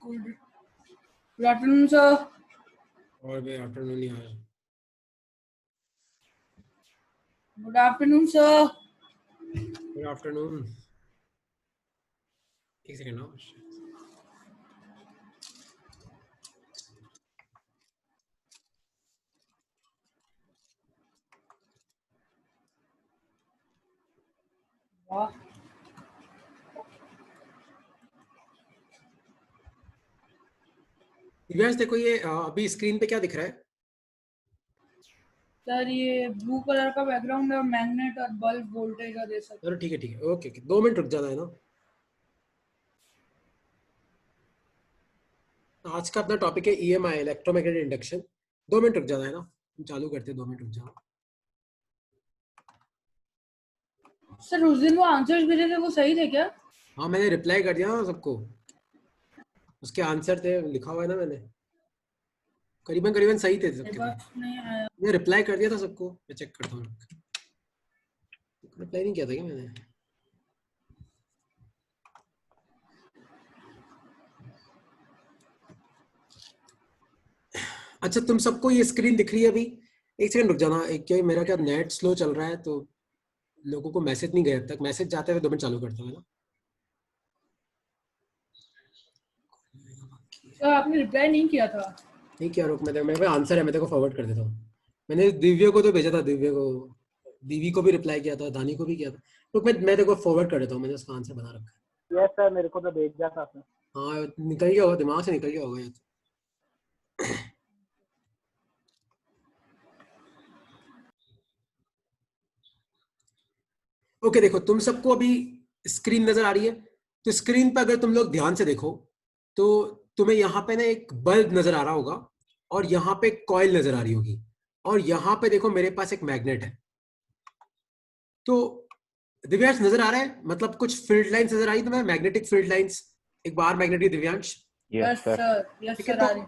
Good afternoon sir. और भी afternoon ही आया। Good afternoon sir. Good afternoon. एक सेकंड ना। वाह दिव्यांश देखो ये अभी स्क्रीन पे क्या दिख रहा है? सर ये ब्लू कलर का बैकग्राउंड है और मैग्नेट और बल्ब वोल्टेज का दे सकते। चलो ठीक है ओके 2 मिनट रुक जाना है ना। आज का अपना टॉपिक है ईएमआई इलेक्ट्रोमैग्नेटिक इंडक्शन। 2 मिनट रुक जाना है ना, हम चालू करते हैं। 2 मिनट रुक जाओ। सर उस दिन वो आंसर्स भेजे थे वो सही थे क्या? हाँ मैंने रिप्लाई कर दिया ना सबको, उसके आंसर थे, लिखा हुआ है ना मैंने, करीबन करीबन सही थे सबके। बस नहीं आया। मैं रिप्लाई कर दिया था सबको, मैं चेक करता हूँ। रिप्लाई नहीं किया था क्या मैंने? अच्छा तुम सबको ये स्क्रीन दिख रही है अभी? एक सेकंड रुक जाना, एक क्या मेरा क्या नेट स्लो चल रहा है तो लोगों को मैसेज नहीं गया अब तक। मैसेज जाते हुए 2 मिनट चालू करता हूँ ना। सर आपने रिप्लाई नहीं किया था। नहीं किया, रुक मैं मेरे पे आंसर है, मैं तेरे को फॉरवर्ड कर देता हूँ। मैंने दिव्य को तो भेजा था, दिव्य को, दीवी को भी रिप्लाई किया था, दानी को भी किया था। रुक मैं तेरे को फॉरवर्ड कर देता हूँ, मैंने उसका आंसर बना रखा है। यस सर, मेरे को तो भेज दिया था आपने। हाँ निकल गया होगा, दिमाग से निकल गया होगा ये तो। ओके देखो तुम सबको अभी स्क्रीन नजर आ रही है? तो स्क्रीन पर अगर तुम लोग ध्यान से देखो तो तुम्हें यहाँ पे ना एक बल्ब नजर आ रहा होगा और यहाँ पे एक कॉइल नजर आ रही होगी और यहाँ पे देखो मेरे पास एक मैग्नेट है। तो दिव्यांश नजर आ रहा है, मतलब कुछ फील्ड लाइंस नजर आई तुम्हें, मैग्नेटिक फील्ड लाइंस? एक बार magnetic Divyansh. Yes sir, yes ठीक है, सर। तो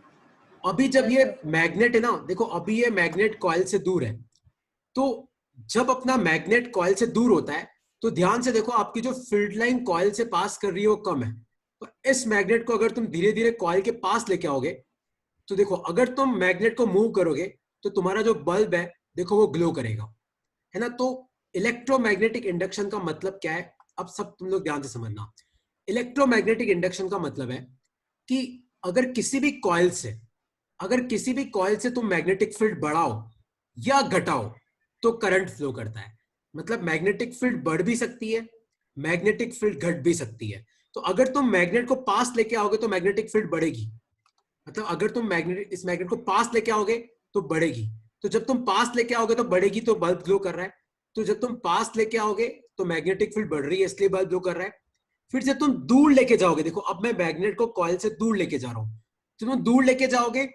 अभी जब ये मैग्नेट है ना, देखो अभी ये मैग्नेट कॉइल से दूर है, तो जब अपना मैग्नेट कॉइल से दूर होता है तो ध्यान से देखो आपकी जो फील्ड लाइन कॉइल से पास कर रही है वो कम है। तो इस मैग्नेट को अगर तुम धीरे धीरे कॉइल के पास लेके आओगे तो देखो अगर तुम मैग्नेट को मूव करोगे तो तुम्हारा जो बल्ब है देखो वो ग्लो करेगा, है ना। तो इलेक्ट्रोमैग्नेटिक इंडक्शन का मतलब क्या है, अब सब तुम लोग ध्यान से समझना। इलेक्ट्रोमैग्नेटिक इंडक्शन का मतलब है कि अगर किसी भी कॉइल से तुम मैग्नेटिक फील्ड बढ़ाओ या घटाओ तो करंट फ्लो करता है। मतलब मैग्नेटिक फील्ड बढ़ भी सकती है, मैग्नेटिक फील्ड घट भी सकती है। तो अगर तुम मैग्नेट को पास लेके आओगे तो मैग्नेटिक फील्ड बढ़ेगी, मतलब अगर तुम इस मैग्नेट को पास लेके आओगे तो बढ़ेगी। तो जब तुम पास लेके आओगे तो बढ़ेगी, तो बल्ब ग्लो कर रहा है। तो जब तुम पास लेके आओगे तो मैग्नेटिक फील्ड बढ़ रही है इसलिए बल्ब ग्लो कर रहा है। फिर जब तुम दूर लेके जाओगे, देखो अब मैं मैग्नेट को कॉइल से दूर लेके जा रहा हूं, जब तुम दूर लेके जाओगे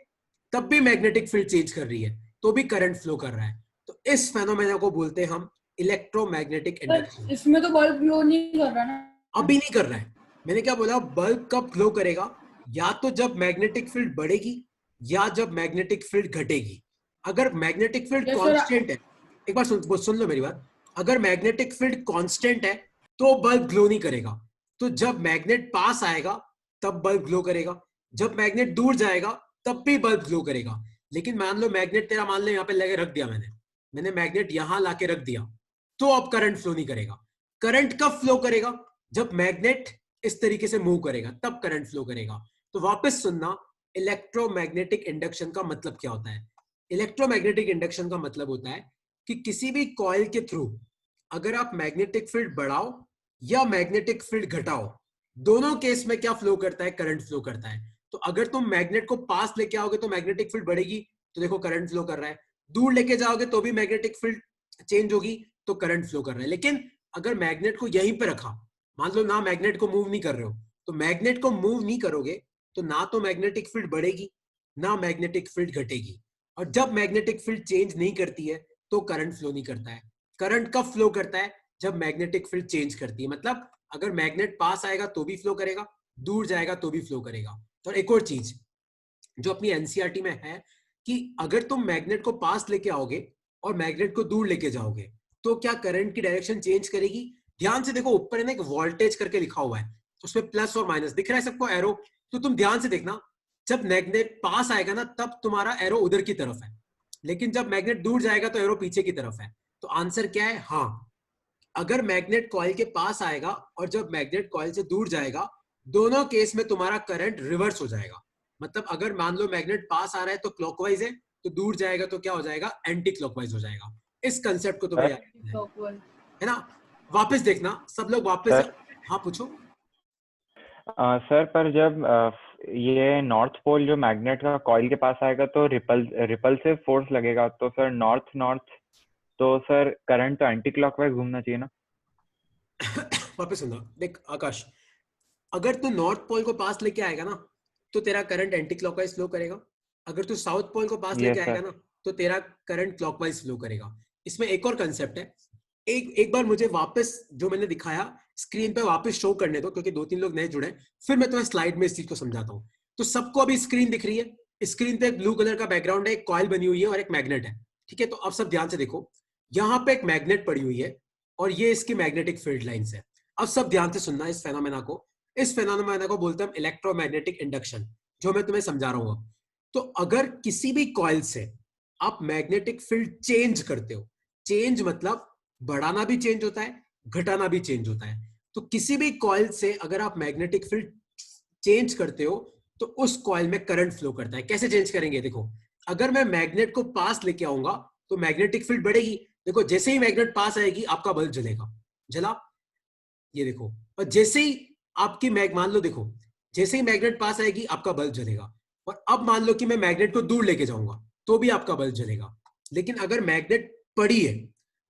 तब भी मैग्नेटिक फील्ड चेंज कर रही है, तो भी करंट फ्लो कर रहा है। तो इस फेनोमेना को बोलते हैं हम इलेक्ट्रोमैग्नेटिक इंडक्शन। इसमें तो बल्ब ग्लो नहीं कर रहा ना। अभी नहीं कर रहा है। मैंने क्या बोला, बल्ब कब ग्लो करेगा, या तो जब मैग्नेटिक फील्ड बढ़ेगी या जब मैग्नेटिक फील्ड घटेगी। अगर मैग्नेटिक फील्ड कांस्टेंट है, एक बार सुन लो मेरी बात, अगर मैग्नेटिक फील्ड कांस्टेंट है तो बल्ब ग्लो नहीं करेगा। तो जब मैग्नेट पास आएगा तब बल्ब ग्लो करेगा, जब मैग्नेट दूर जाएगा तब भी बल्ब ग्लो करेगा। लेकिन मान लो मैग्नेट तेरा, मान लो यहाँ पे लगे रख दिया मैंने मैग्नेट यहां लाके रख दिया, तो अब करंट फ्लो नहीं करेगा। करंट कब फ्लो करेगा, जब मैग्नेट इस तरीके से मूव करेगा तब करंट फ्लो करेगा। तो वापस सुनना, इलेक्ट्रोमैग्नेटिक इंडक्शन का मतलब क्या होता है। इलेक्ट्रोमैग्नेटिक इंडक्शन का मतलब होता है कि किसी भी कॉइल के थ्रू अगर आप मैग्नेटिक फील्ड बढ़ाओ या मैग्नेटिक फील्ड घटाओ, दोनों केस में क्या फ्लो करता है, करंट फ्लो करता है। तो अगर तुम मैग्नेट को पास लेके आओगे तो मैग्नेटिक फील्ड बढ़ेगी, तो देखो करंट फ्लो कर रहा है। दूर लेके जाओगे तो भी मैग्नेटिक फील्ड चेंज होगी, तो करंट फ्लो कर रहा है। लेकिन अगर मैग्नेट को यहीं पे रखा, मान लो ना मैग्नेट को मूव नहीं कर रहे हो, तो मैग्नेट को मूव नहीं करोगे तो ना तो मैग्नेटिक फील्ड बढ़ेगी ना मैग्नेटिक फील्ड घटेगी। और जब मैग्नेटिक फील्ड चेंज नहीं करती है तो करंट फ्लो नहीं करता है। करंट कब फ्लो करता है, जब मैग्नेटिक फील्ड चेंज करती है। मतलब अगर मैग्नेट पास आएगा तो भी फ्लो करेगा, दूर जाएगा तो भी फ्लो करेगा। और एक और चीज जो अपनी एनसीईआरटी में है कि अगर तुम मैग्नेट को पास लेके आओगे और मैग्नेट को दूर लेके जाओगे तो क्या करंट की डायरेक्शन चेंज करेगी। ध्यान से देखो, ऊपर है ना एक वोल्टेज करके लिखा हुआ है, उसमें प्लस और माइनस दिख रहा है सबको, एरो। तो तुम ध्यान से देखना, जब मैग्नेट पास आएगा ना तब तुम्हारा एरो उधर की तरफ है, लेकिन जब मैग्नेट दूर जाएगा तो एरो पीछे की तरफ है। तो आंसर क्या है? हाँ, अगर मैग्नेट कॉइल के पास आएगा और जब मैग्नेट कॉइल से दूर जाएगा, दोनों केस में तुम्हारा करंट रिवर्स हो जाएगा। मतलब अगर मान लो मैग्नेट पास आ रहा है तो क्लॉकवाइज है, तो दूर जाएगा तो क्या हो जाएगा? एंटी क्लॉकवाइज हो जाएगा। इस कंसेप्ट को तुम्हें याद रखना क्लॉकवाइज है ना। वापस देखना सब लोग वापस। सर हाँ पूछो। सर पर जब ये नॉर्थ पोल जो मैग्नेट का कॉइल के पास आएगा तो रिपल्सिव फोर्स लगेगा, तो सर नॉर्थ नॉर्थ, तो सर करंट तो एंटी क्लॉकवाइज घूमना चाहिए ना। वापस सुनना, देख आकाश, अगर तू नॉर्थ पोल को पास लेके आएगा ना तो तेरा करंट एंटी क्लॉकवाइज फ्लो करेगा। अगर तू साउथ पोल को पास लेके यस आएगा सर। ना तो तेरा करंट क्लॉकवाइज फ्लो करेगा। इसमें एक और कंसेप्ट है, एक बार मुझे वापस जो मैंने दिखाया स्क्रीन पे वापस शो करने दो, क्योंकि 2-3 लोग नए जुड़े, फिर मैं तुम्हें स्लाइड में इस चीज को समझाता हूँ। तो सबको अभी स्क्रीन दिख रही है, स्क्रीन पे एक ब्लू कलर का बैकग्राउंड है, एक कॉइल बनी हुई है और एक मैग्नेट है। ठीक है, तो अब सब ध्यान से देखो, यहाँ पे एक मैग्नेट पड़ी हुई है और ये इसकी मैग्नेटिक फील्ड लाइंस है। अब सब ध्यान से सुनना इस फेनोमेना को। इस फेनोमेना को बोलते हैं इलेक्ट्रोमैग्नेटिक इंडक्शन, जो मैं तुम्हें समझा रहा हूँ। तो अगर किसी भी कॉइल से आप मैग्नेटिक फील्ड चेंज करते हो, चेंज मतलब बढ़ाना भी चेंज होता है, घटाना भी चेंज होता है। तो किसी भी कॉइल से अगर आप मैग्नेटिक फील्ड चेंज करते हो तो उस कॉइल में करंट फ्लो करता है। कैसे चेंज करेंगे? देखो, अगर मैं मैग्नेट को पास लेके आऊंगा तो मैग्नेटिक फील्ड बढ़ेगी। देखो, जैसे ही मैग्नेट पास आएगी आपका बल्ब जलेगा, जला, ये देखो। और जैसे ही आपकी मान लो, देखो, जैसे ही मैग्नेट पास आएगी आपका बल्ब जलेगा। और अब मान लो कि मैं मैग्नेट को दूर लेके जाऊंगा तो भी आपका बल्ब जलेगा। लेकिन अगर मैग्नेट पड़ी है,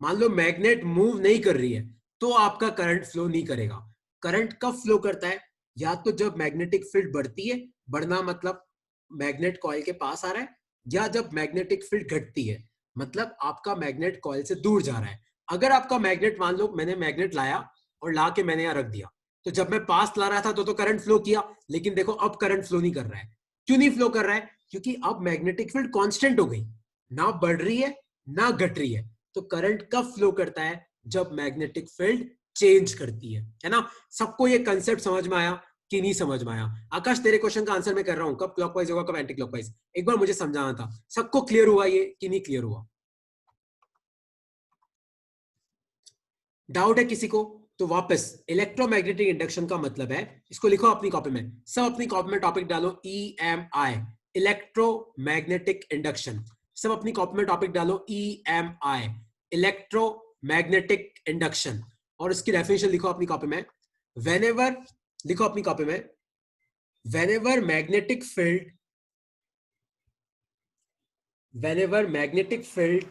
मान लो मैग्नेट मूव नहीं कर रही है, तो आपका करंट फ्लो नहीं करेगा। करंट कब फ्लो करता है? या तो जब मैग्नेटिक फील्ड बढ़ती है, बढ़ना मतलब मैग्नेट कॉइल के पास आ रहा है, या जब मैग्नेटिक फील्ड घटती है, मतलब आपका मैग्नेट कॉइल से दूर जा रहा है। अगर आपका मैग्नेट, मान लो मैंने मैग्नेट लाया और ला के मैंने यहां रख दिया, तो जब मैं पास ला रहा था तो करंट फ्लो किया, लेकिन देखो अब करंट फ्लो नहीं कर रहा है। क्यों नहीं फ्लो कर रहा है? क्योंकि अब मैग्नेटिक फील्ड कांस्टेंट हो गई, ना बढ़ रही है ना घट रही है। तो करंट कब फ्लो करता है? जब मैग्नेटिक फील्ड चेंज करती है ना। सबको ये कंसेप्ट समझ में आया कि नहीं समझ में आया? आकाश, तेरे क्वेश्चन का आंसर मैं कर रहा हूं, कब क्लॉकवाइज होगा कब एंटी क्लॉकवाइज, एक बार मुझे समझाना था। सबको क्लियर हुआ ये कि नहीं क्लियर हुआ? डाउट है किसी को? तो वापस, इलेक्ट्रोमैग्नेटिक इंडक्शन का मतलब है, इसको लिखो अपनी कॉपी में, सब अपनी कॉपी में टॉपिक डालो, EMI, इलेक्ट्रोमैग्नेटिक इंडक्शन। सब अपनी कॉपी में टॉपिक डालो, EMI, इलेक्ट्रोमैग्नेटिक इंडक्शन। और इसकी डेफिनेशन लिखो अपनी कॉपी में, व्हेनेवर, लिखो अपनी कॉपी में, whenever magnetic field, whenever magnetic field,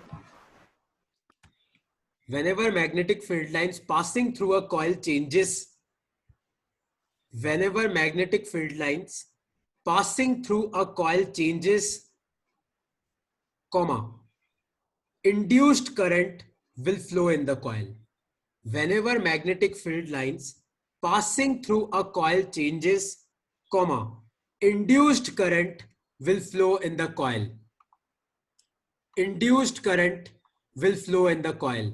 whenever magnetic field lines passing through a coil changes, whenever magnetic field lines passing through a coil changes, comma, induced current will flow in the coil. Whenever magnetic field lines passing through a coil changes, comma, induced current will flow in the coil. Induced current will flow in the coil.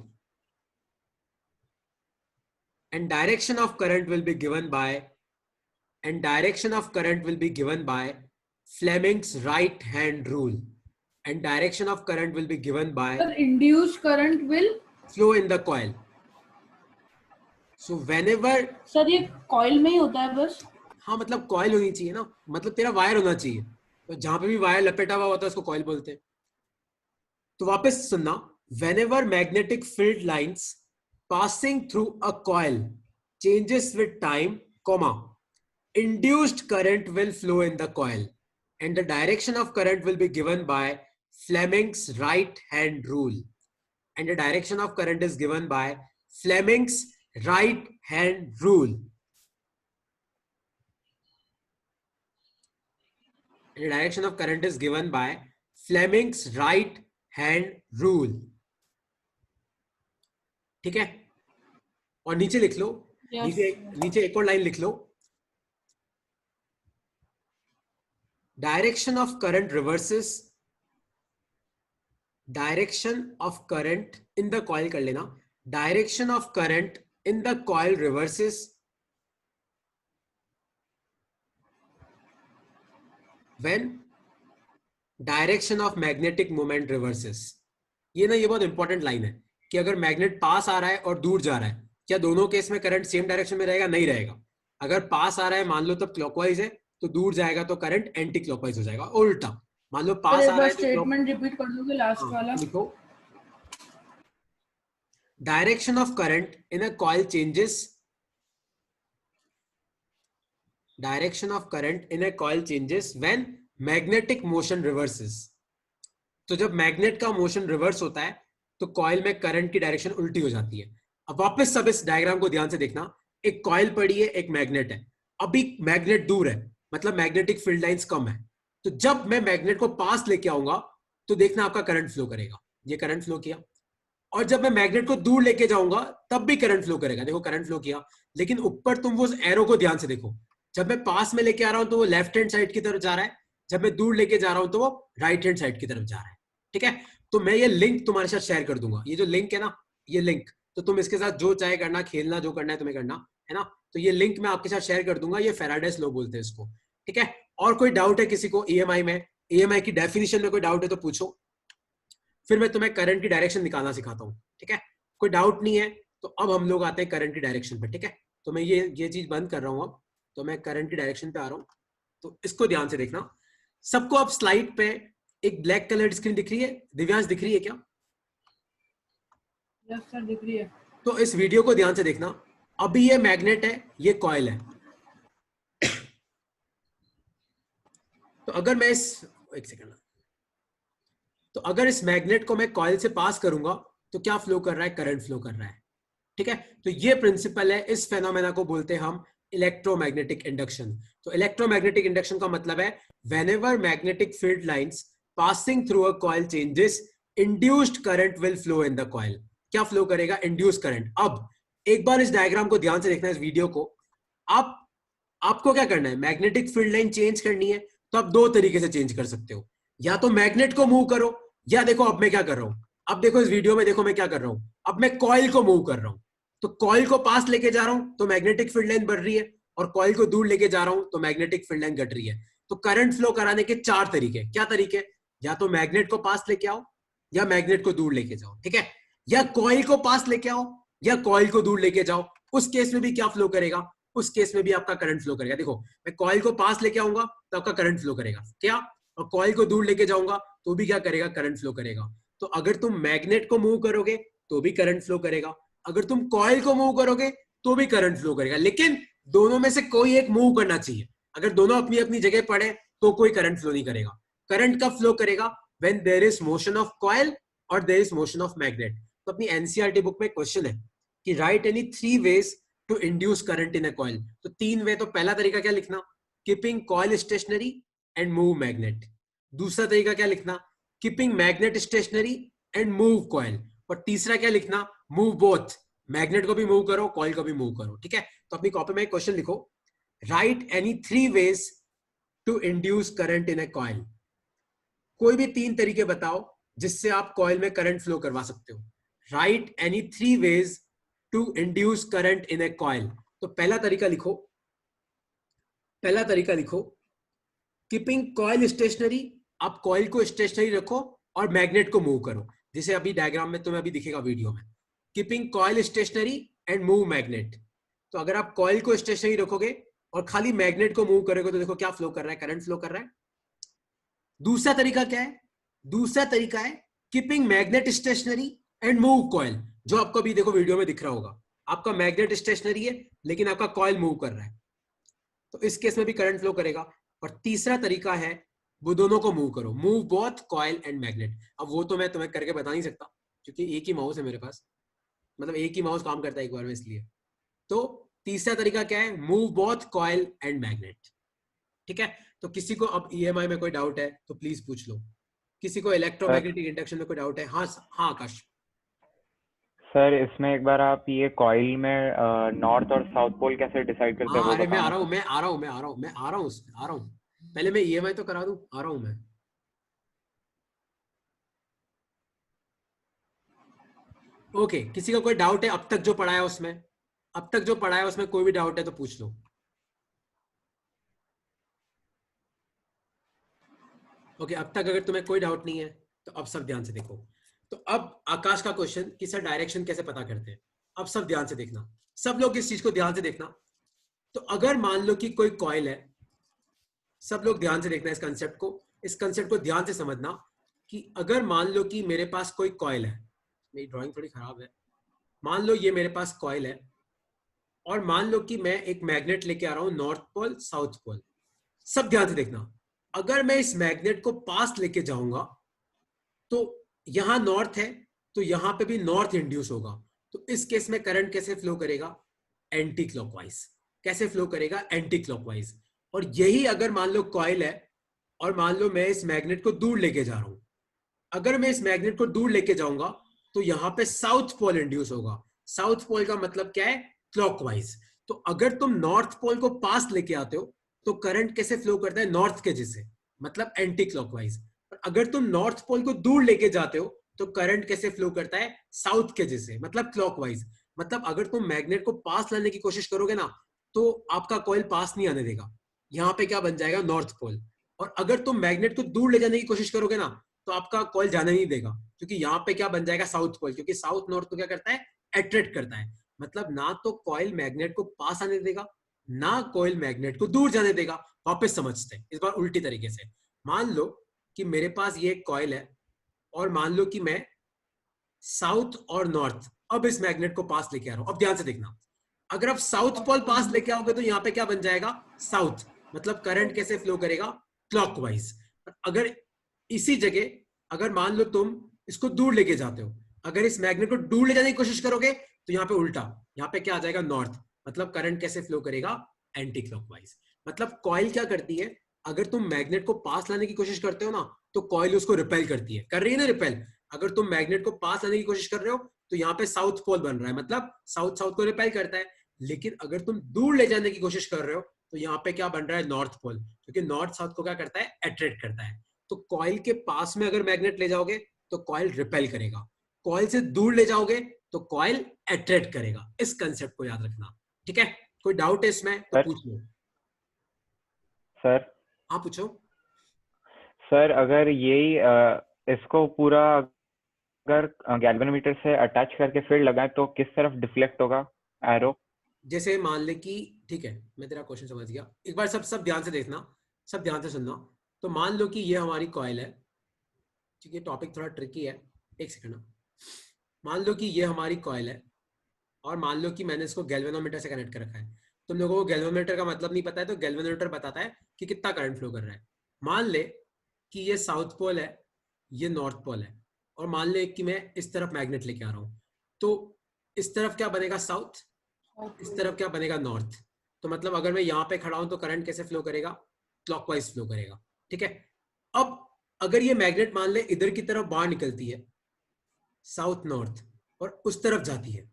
And direction of current will be given by, and direction of current will be given by Fleming's right hand rule. And direction of current will be given by induced current will flow in the coil. So whenever, sir ये coil में ही होता है बस? हाँ मतलब coil होनी चाहिए ना, मतलब तेरा वायर होना चाहिए, तो जहां पे भी वायर लपेटा हुआ होता है उसको कॉइल बोलते हैं। तो वापस सुनना, whenever magnetic field lines passing through a coil changes with time, comma, induced current will flow in the coil, and the direction of current will be given by Fleming's right hand rule. And the direction of current is given by Fleming's right hand rule. And the direction of current is given by Fleming's right hand rule. ठीक है? और नीचे लिख लो, Yes. नीचे एक और line लिख लो, direction of current reverses, direction of current in the coil कर लेना, direction of current in the coil reverses when direction of magnetic moment reverses. ये बहुत इंपॉर्टेंट लाइन है कि अगर मैग्नेट पास आ रहा है और दूर जा रहा है, क्या दोनों केस में करंट सेम डायरेक्शन में रहेगा? नहीं रहेगा। अगर पास आ रहा है मान लो तब क्लॉकवाइज है, तो दूर जाएगा तो करंट एंटी क्लॉकवाइज हो जाएगा। उल्टा मान लो पास आ रहा है तो स्टेटमेंट रिपीट कर दोगे लास्ट वाला? लिखो, direction of current in a coil changes, direction of current in a coil changes when magnetic motion reverses. तो जब मैग्नेट का मोशन रिवर्स होता है तो कॉइल में करंट की डायरेक्शन उल्टी हो जाती है। अब वापस सब इस डायग्राम को ध्यान से देखना, एक कॉइल पड़ी है, एक मैग्नेट है। अभी मैग्नेट दूर है, मतलब मैग्नेटिक फील्ड लाइंस कम है। तो जब मैं मैग्नेट को पास लेके आऊंगा तो देखना आपका करंट फ्लो करेगा। ये करंट फ्लो किया। और जब मैं मैग्नेट को दूर लेके जाऊंगा तब भी करंट फ्लो करेगा। देखो करंट फ्लो किया, लेकिन ऊपर तुम वो एरो को ध्यान से देखो। जब मैं पास में लेके आ रहा हूं तो वो लेफ्ट हैंड साइड की तरफ जा रहा है, जब मैं दूर लेके जा रहा हूं तो वो राइट हैंड साइड की तरफ जा रहा है। ठीक है, तो मैं ये लिंक तुम्हारे साथ शेयर कर दूंगा। ये जो लिंक है ना, ये लिंक, तो तुम इसके साथ जो चाहे करना, खेलना जो करना है तुम्हें करना है ना। तो ये लिंक मैं आपके साथ शेयर कर दूंगा। ये फैराडेस लॉ बोलते हैं इसको। ठीक है, और कोई डाउट है किसी को ईएमआई में, ईएमआई की डेफिनेशन में कोई डाउट है तो पूछो, फिर मैं तुम्हें करंट की डायरेक्शन निकालना सिखाता हूँ। ठीक है, कोई डाउट नहीं है तो अब हम लोग आते हैं करंट की डायरेक्शन पे। ठीक है, तो मैं ये चीज बंद कर रहा हूँ। अब तो मैं करंट की डायरेक्शन पे आ रहा हूँ, तो इसको ध्यान से देखना। सबको अब स्लाइड पे एक ब्लैक कलर स्क्रीन दिख रही है? दिव्यांश दिख रही है क्या? यस सर दिख रही है। तो इस वीडियो को ध्यान से देखना। अभी ये मैग्नेट है, ये कॉइल है। तो अगर मैं एक सेकंड, तो अगर इस मैग्नेट को मैं कॉइल से पास करूंगा तो क्या फ्लो कर रहा है? करंट फ्लो कर रहा है। ठीक है, तो ये प्रिंसिपल है। इस फेनोमेना को बोलते हैं हम इलेक्ट्रोमैग्नेटिक इंडक्शन। तो इलेक्ट्रोमैग्नेटिक इंडक्शन का मतलब है whenever magnetic field lines passing through a coil changes, induced current will flow in the coil. क्या फ्लो करेगा? Induce current. अब एक बार इस डायग्राम को ध्यान से देखना, इस वीडियो को। आपको क्या करना है? मैग्नेटिक फील्ड लाइन चेंज करनी है, तो आप दो तरीके से चेंज कर सकते हो। या तो मैग्नेट को मूव करो, या देखो अब मैं क्या कर रहा हूं। अब देखो इस वीडियो में, देखो मैं क्या कर रहा हूं। अब मैं कॉइल को मूव कर रहा हूं, तो कॉइल को पास लेके जा रहा हूं तो मैग्नेटिक फील्ड लाइन बढ़ रही है, और कॉइल को दूर लेके जा रहा हूं तो मैग्नेटिक फील्ड लाइन घट रही है। तो करंट फ्लो कराने के चार तरीके। क्या तरीके? या तो मैग्नेट को पास लेके आओ, या मैग्नेट को दूर लेके जाओ। ठीक है, या कॉइल को पास लेके आओ, या कॉइल को दूर लेके जाओ। उस केस में भी क्या फ्लो करेगा? उस केस में भी आपका करंट फ्लो करेगा। देखो, मैं कॉइल को पास लेके आऊंगा तो आपका करंट फ्लो करेगा क्या, और कॉइल को दूर लेके जाऊंगा तो भी क्या करेगा? करंट फ्लो करेगा। तो अगर तुम मैग्नेट को मूव करोगे तो भी करंट फ्लो करेगा, अगर तुम कॉइल को मूव करोगे तो भी करंट फ्लो करेगा। लेकिन दोनों में से कोई एक मूव करना चाहिए। अगर दोनों अपनी अपनी जगह पड़े तो कोई करंट फ्लो नहीं करेगा। करंट कब फ्लो करेगा? When there is motion of coil और there is motion of magnet. तो अपनी एनसीईआरटी बुक में क्वेश्चन है कि write any 3 ways to induce current in a coil. तो 3 वे। तो पहला तरीका क्या लिखना? Keeping coil stationary and move magnet. दूसरा तरीका क्या लिखना? Keeping magnet stationary and move coil. और तीसरा क्या लिखना? मूव बोथ, मैग्नेट को भी मूव करो, कॉइल को भी मूव करो। ठीक है, तो अपनी कॉपी में एक क्वेश्चन लिखो, write any 3 ways to induce current in a coil. कोई भी 3 तरीके बताओ जिससे आप कॉइल में करंट फ्लो करवा सकते हो। Write any 3 ways to induce current in a coil. तो पहला तरीका लिखो, पहला तरीका लिखो, कीपिंग कॉइल स्टेशनरी। आप कॉइल को स्टेशनरी रखो और मैग्नेट को मूव करो, जैसे अभी डायग्राम में तुम्हें अभी दिखेगा वीडियो में। Keeping coil stationary and move magnet. तो अगर आप कॉइल को स्टेशनरी रखोगे और खाली मैग्नेट को मूव करोगे तो देखो क्या फ्लो कर रहा है? करंट फ्लो कर रहा है। दूसरा तरीका क्या है? दूसरा तरीका है keeping magnet stationary and move coil, जो आपको अभी देखो वीडियो में दिख रहा होगा। आपका मैग्नेट स्टेशनरी है लेकिन आपका कॉइल मूव कर रहा है, तो इस केस में भी करंट फ्लो करेगा। और तीसरा तरीका है वो दोनों को मूव करो, move both coil and magnet. अब वो तो मैं तुम्हें करके बता नहीं सकता क्योंकि एक ही माउस है मेरे पास, मतलब एक ही माउस काम करता है एक बार में, इसलिए। तो तीसरा तरीका क्या है? Move both coil and magnet. ठीक है, तो किसी को अब ईएमआई में कोई डाउट है तो प्लीज पूछ लो। किसी को इलेक्ट्रोमैग्नेटिक इंडक्शन में कोई डाउट है? हाँ हाँ आकाश। सर इसमें एक बार आप ये कॉइल में नॉर्थ और साउथ पोल कैसे डिसाइड करते हैं हाँ वो अरे मैं आ बताना रहा हूँ, सर। मैं आ रहा हूँ, मैं आ रहा हूँ, मैं आ रहा हूँ, आ रहा हूँ। पहले मैं ईएमआई तो करा दूं, आ रहा हूँ मैं। ओके, किसी का कोई डाउट है अब तक जो पढ़ा है उसमें? अब तक जो पढ़ा है उसमें कोई भी डाउट है तो पूछ लो। ओके, अब तक अगर तुम्हें कोई डाउट नहीं है तो अब सब ध्यान से देखो। तो अब आकाश का क्वेश्चन कि सर डायरेक्शन कैसे पता करते हैं, अब सब ध्यान से देखना, सब लोग इस चीज को ध्यान से देखना। तो अगर मान लो कि कोई कॉइल है, सब लोग ध्यान से देखना इस कंसेप्ट को ध्यान से समझना कि अगर मान लो कि मेरे पास कोई कॉइल है, मेरी ड्राइंग थोड़ी खराब है, मान लो ये मेरे पास कॉइल है और मान लो कि मैं एक मैग्नेट लेके आ रहा हूं नॉर्थ पोल साउथ पोल। सब ध्यान से देखना, अगर मैं इस मैग्नेट को पास लेके जाऊंगा तो यहां नॉर्थ है तो यहां पे भी नॉर्थ इंड्यूस होगा। तो इस केस में करंट कैसे फ्लो करेगा, एंटी क्लॉकवाइज। कैसे फ्लो करेगा, एंटी क्लॉकवाइज। और यही अगर मान लो कॉइल है और मान लो मैं इस मैग्नेट को दूर लेके जा रहा हूं, अगर मैं इस मैग्नेट को दूर लेके जाऊंगा तो यहां पे साउथ पोल इंड्यूस होगा। साउथ पोल का मतलब क्या है, क्लॉकवाइज। तो अगर तुम नॉर्थ पोल को पास लेके आते हो तो करंट कैसे फ्लो करता है, नॉर्थ के जैसे, मतलब एंटी क्लॉकवाइज। और अगर तुम नॉर्थ पोल को दूर लेके जाते हो तो करंट कैसे फ्लो करता है, साउथ के जैसे, मतलब क्लॉकवाइज। मतलब अगर तुम मैग्नेट को पास लाने की कोशिश करोगे ना तो आपका कॉइल पास नहीं आने देगा, यहां पे क्या बन जाएगा, नॉर्थ पोल। और अगर तुम मैग्नेट को दूर ले जाने की कोशिश करोगे ना तो आपका कॉइल जाने नहीं देगा, क्योंकि यहाँ पे क्या बन जाएगा, साउथ पोल। क्योंकि साउथ नॉर्थ को क्या करता है, अट्रैक्ट करता है। मतलब ना तो कॉइल मैग्नेट को पास आने देगा, ना कॉइल मैग्नेट को दूर जाने देगा। वापस समझते हैं इस बार उल्टी तरीके से। मान लो कि मेरे पास ये एक कॉइल है और मान लो कि मैं साउथ और नॉर्थ अब इस मैग्नेट को पास लेके आ रहा हूं। अब ध्यान से देखना, अगर आप साउथ पोल पास लेके आओगे तो यहाँ पे क्या बन जाएगा, साउथ। मतलब करंट कैसे फ्लो करेगा, क्लॉकवाइज। अगर इसी जगह अगर मान लो तुम इसको दूर लेके जाते हो, अगर इस मैग्नेट को दूर ले जाने की कोशिश करोगे तो यहाँ पे उल्टा, यहाँ पे क्या आ जाएगा, नॉर्थ। मतलब करंट कैसे फ्लो करेगा, एंटी क्लॉकवाइज। मतलब कॉइल क्या करती है, अगर तुम मैग्नेट को पास लाने की कोशिश करते हो ना तो कॉइल उसको रिपेल करती है, कर रही है ना रिपेल। अगर तुम मैग्नेट को पास लाने की कोशिश कर रहे हो तो यहाँ पे साउथ पोल बन रहा है, मतलब साउथ साउथ को रिपेल करता है। लेकिन अगर तुम दूर ले जाने की कोशिश कर रहे हो तो यहाँ पे क्या बन रहा है, नॉर्थ पोल, क्योंकि नॉर्थ साउथ को क्या करता है, अट्रैक्ट करता है। तो कॉइल के पास में अगर मैग्नेट ले जाओगे तो कॉइल रिपेल करेगा, कॉइल से दूर ले जाओगे तो कॉइल अट्रैक्ट करेगा। इस कंसेप्ट को याद रखना, ठीक है। कोई डाउट है इसमें तो सर पूछ लो। सर हाँ पूछो। सर अगर यही इसको पूरा अगर गैल्वेनोमीटर से अटैच करके फील्ड लगाएं तो किस तरफ डिफ्लेक्ट होगा एरो? जैसे मान ले कि, ठीक है मैं तेरा क्वेश्चन समझ गया, एक बार सब सब ध्यान से देखना, सब ध्यान से सुनना। तो मान लो कि ये हमारी कॉइल है, ठीक है, टॉपिक थोड़ा ट्रिकी है, एक सेकंड ना। मान लो कि ये हमारी कॉइल है और मान लो कि मैंने इसको गैल्वेनोमीटर से कनेक्ट कर रखा है। तुम लोगों को गैल्वेनोमीटर का मतलब नहीं पता है तो गैल्वेनोमीटर बताता है कि कितना करंट फ्लो कर रहा है। मान ले कि ये साउथ पोल है, ये नॉर्थ पोल है, और मान ले कि मैं इस तरफ मैग्नेट लेके आ रहा हूँ, तो इस तरफ क्या बनेगा, साउथ, इस तरफ क्या बनेगा, नॉर्थ। तो मतलब अगर मैं यहाँ पे खड़ा हूं तो करंट कैसे फ्लो करेगा, क्लॉकवाइज फ्लो करेगा, ठीक है। अब अगर ये मैग्नेट मान ले इधर की तरफ बाहर निकलती है, साउथ नॉर्थ, और उस तरफ जाती है,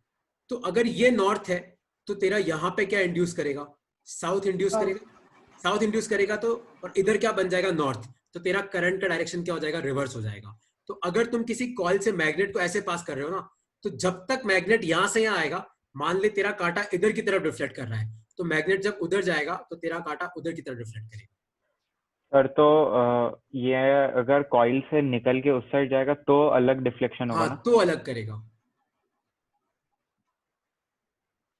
तो अगर ये नॉर्थ है तो तेरा यहां पे क्या इंड्यूस करेगा, साउथ इंड्यूस करेगा। साउथ इंड्यूस करेगा तो, और इधर क्या बन जाएगा, नॉर्थ। तो तेरा करंट का डायरेक्शन क्या हो जाएगा, रिवर्स हो जाएगा। तो अगर तुम किसी कॉइल से मैग्नेट को ऐसे पास कर रहे हो ना, तो जब तक मैग्नेट यहां से यहां आएगा, मान ले तेरा कांटा इधर की तरफ रिफ्लेक्ट कर रहा है, तो मैग्नेट जब उधर जाएगा तो तेरा कांटा उधर की तरफ रिफ्लेक्ट करेगा। सर तो ये अगर कॉइल से निकल के उस साइड जाएगा तो अलग डिफ्लेक्शन होगा हाँ ना? तो अलग करेगा।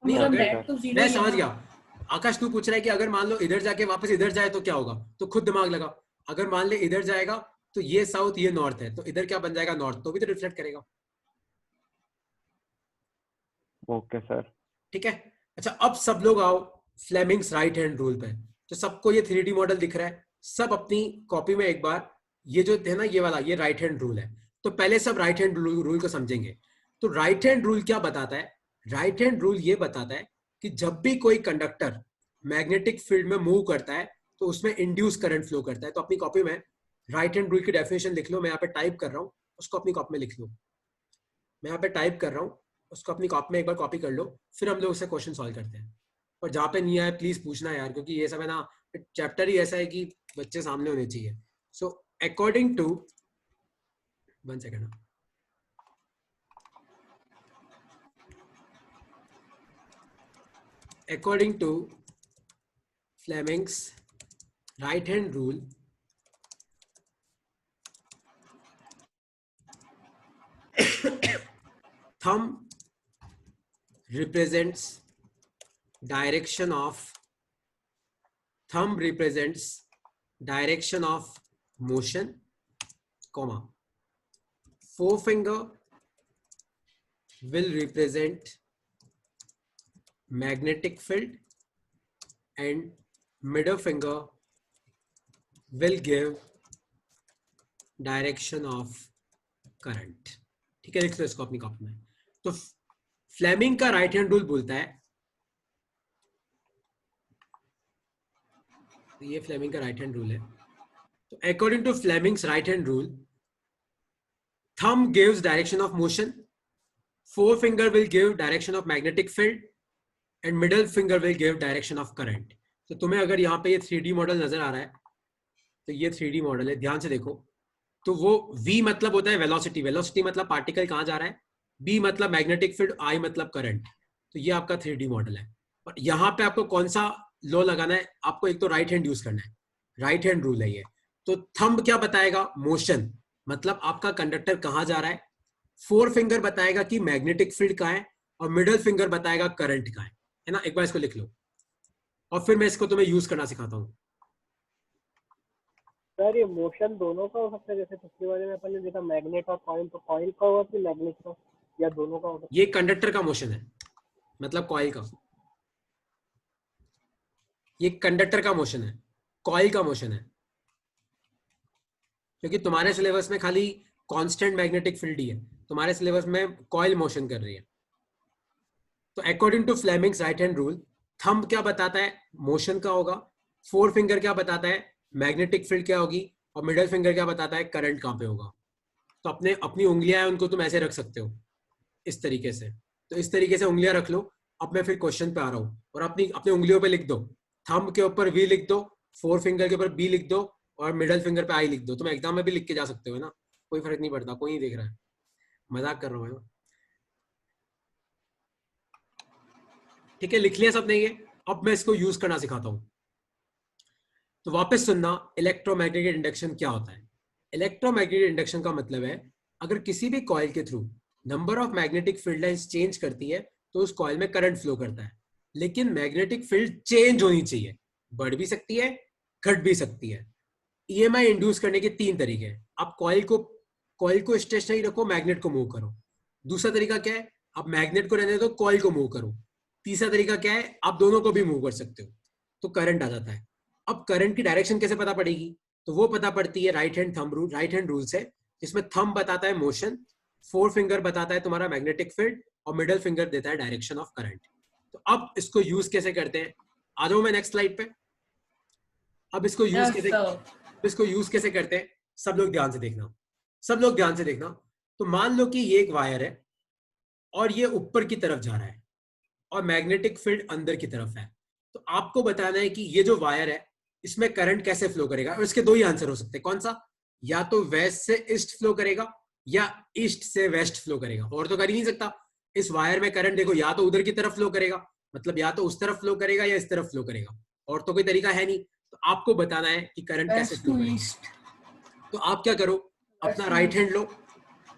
नहीं मतलब ओके अगर, नेट सर। तो जीरो मैं ही है समझ ना। गया। आकाश तू पूछ रहा है कि अगर मान लो इधर जाके वापस इधर जाए तो क्या होगा, तो खुद दिमाग लगा। अगर मान ले इधर जाएगा तो ये साउथ ये नॉर्थ है, तो इधर क्या बन जाएगा, नॉर्थ, तो भी तो रिफ्लेक्ट करेगा, ओके सर। ठीक है। अच्छा अब सब लोग आओ फ्लेमिंग्स राइट हैंड रूल पे। तो सबको ये 3D मॉडल दिख रहा है, सब अपनी कॉपी में एक बार, ये जो है ना ये वाला, ये राइट हैंड रूल है। तो पहले सब राइट हैंड रूल को समझेंगे। तो राइट हैंड रूल क्या बताता है, राइट हैंड रूल ये बताता है कि जब भी कोई कंडक्टर मैग्नेटिक फील्ड में मूव करता है तो उसमें इंड्यूस करंट फ्लो करता है। तो अपनी कॉपी में राइट हैंड रूल की डेफिनेशन लिख लो, मैं यहाँ पे टाइप कर रहा हूँ, उसको अपनी कॉपी में लिख लो। मैं यहाँ पे टाइप कर रहा हूँ, उसको अपनी कॉपी में एक बार कॉपी कर लो, फिर हम लोग उससे क्वेश्चन सॉल्व करते हैं। और जहाँ पे नहीं आए प्लीज पूछना यार, क्योंकि ये सब है ना, चैप्टर ही ऐसा है कि बच्चे सामने होने चाहिए। So according to, 1 second, according to Fleming's right hand rule, thumb represents direction of motion, comma, forefinger will represent magnetic field and middle finger will give direction of current. ठीक है, लिख लो इसको अपनी कॉपी में। तो फ्लेमिंग का right hand rule बोलता है, ये फ्लेमिंग का राइट हैंड रूल है। तो according to Fleming's right hand rule, thumb gives direction of motion, forefinger will give direction of magnetic field and middle finger will give direction of current. तो तुम्हें अगर यहाँ पे ये 3D मॉडल नजर आ रहा है, तो ये 3D मॉडल है, ध्यान से देखो। तो वो V मतलब होता है वेलोसिटी, वेलोसिटी मतलब पार्टिकल कहाँ जा रहा है, B मतलब मैग्नेटिक फील्ड, I मतलब करंट। तो ये आपका 3D मॉडल है। और यहाँ पे आपको कौन सा लॉ लगाना है, आपको एक तो राइट हैंड यूज करना है, राइट हैंड रूल है ये। तो थंब क्या बताएगा, मोशन, मतलब आपका कंडक्टर कहाँ जा रहा है। फोर फिंगर बताएगा कि मैग्नेटिक फील्ड कहाँ है, और मिडल फिंगर बताएगा करंट कहाँ है ना। एक बार इसको लिख लो और फिर मैं इसको तुम्हें यूज करना सिखाता हूँ। सर ये मोशन दोनों का हो सकता है, जैसे पिछली बार में अपन ने देखा मैग्नेट और कॉइल, तो कॉइल का होगा कि मैग्नेट का, या दोनों का होगा? ये कंडक्टर का मोशन है, मतलब कॉइल का। ये कंडक्टर का मोशन है, कॉइल का मोशन है, क्योंकि तुम्हारे सिलेबस में खाली कांस्टेंट मैग्नेटिक फील्ड ही है, तुम्हारे सिलेबस में कॉइल मोशन कर रही है। तो according to Fleming's right hand rule, thumb क्या बताता है, मोशन का होगा, फोर फिंगर क्या बताता है, मैग्नेटिक फील्ड क्या होगी, और मिडल फिंगर क्या बताता है, करंट कहां पे होगा। तो अपनी उंगलियां हैं उनको तुम ऐसे रख सकते हो, इस तरीके से। तो इस तरीके से उंगलियां रख लो। अब मैं फिर क्वेश्चन पे आ रहा हूँ, और अपनी उंगलियों पे लिख दो, थंब के ऊपर V लिख दो, फोर फिंगर के ऊपर B लिख दो, और मिडल फिंगर पे I लिख दो। तुम एग्जाम में भी लिख के जा सकते हो ना, कोई फर्क नहीं पड़ता, कोई नहीं देख रहा है, मजाक कर रहा हूँ। ठीक है, लिख लिया सबने ये। अब मैं इसको यूज करना सिखाता हूं। तो वापस सुनना, इलेक्ट्रोमैग्नेटिक इंडक्शन क्या होता है। इलेक्ट्रोमैग्नेटिक इंडक्शन का मतलब है, अगर किसी भी कॉइल के through number of magnetic field lines change करती है तो उस कॉइल में करंट फ्लो करता है, लेकिन मैग्नेटिक फील्ड चेंज होनी चाहिए, बढ़ भी सकती है, घट भी सकती है। EMI इंड्यूस करने के 3 तरीके हैं। आप कॉइल को स्टेशनरी रखो, मैग्नेट को मूव करो। दूसरा तरीका क्या है, आप मैग्नेट को रहने दो, कॉइल को मूव करो। तीसरा तरीका क्या है, आप दोनों को भी मूव कर सकते हो, तो करंट आ जाता है। अब करंट की डायरेक्शन कैसे पता पड़ेगी, तो वो पता पड़ती है right hand thumb rule, right hand rule से, जिसमें थंब बताता है मोशन, फोर फिंगर बताता है तुम्हारा मैग्नेटिक फील्ड, और मिडल फिंगर देता है डायरेक्शन ऑफ करंट। तो अब इसको यूज कैसे करते हैं, आ जाऊं मैं नेक्स्ट स्लाइड पे। अब इसको यूज कैसे करते हैं, सब लोग ध्यान से देखना। तो मान लो कि ये एक वायर है और ये ऊपर की तरफ जा रहा है और मैग्नेटिक फील्ड अंदर की तरफ है। तो आपको बताना है कि ये जो वायर है इसमें करंट कैसे फ्लो करेगा, और इसके 2 ही आंसर हो सकते हैं। कौन सा, या तो वेस्ट से ईस्ट फ्लो करेगा या ईस्ट से वेस्ट फ्लो करेगा, और तो कर ही नहीं सकता। इस वायर में करंट देखो, या तो उधर की तरफ फ्लो करेगा, मतलब या तो उस तरफ फ्लो करेगा या इस तरफ फ्लो करेगा, और तो कोई तरीका है नहीं। तो आपको बताना है कि करंट कैसे फ्लो करेगा। तो आप क्या करो, अपना राइट हैंड लो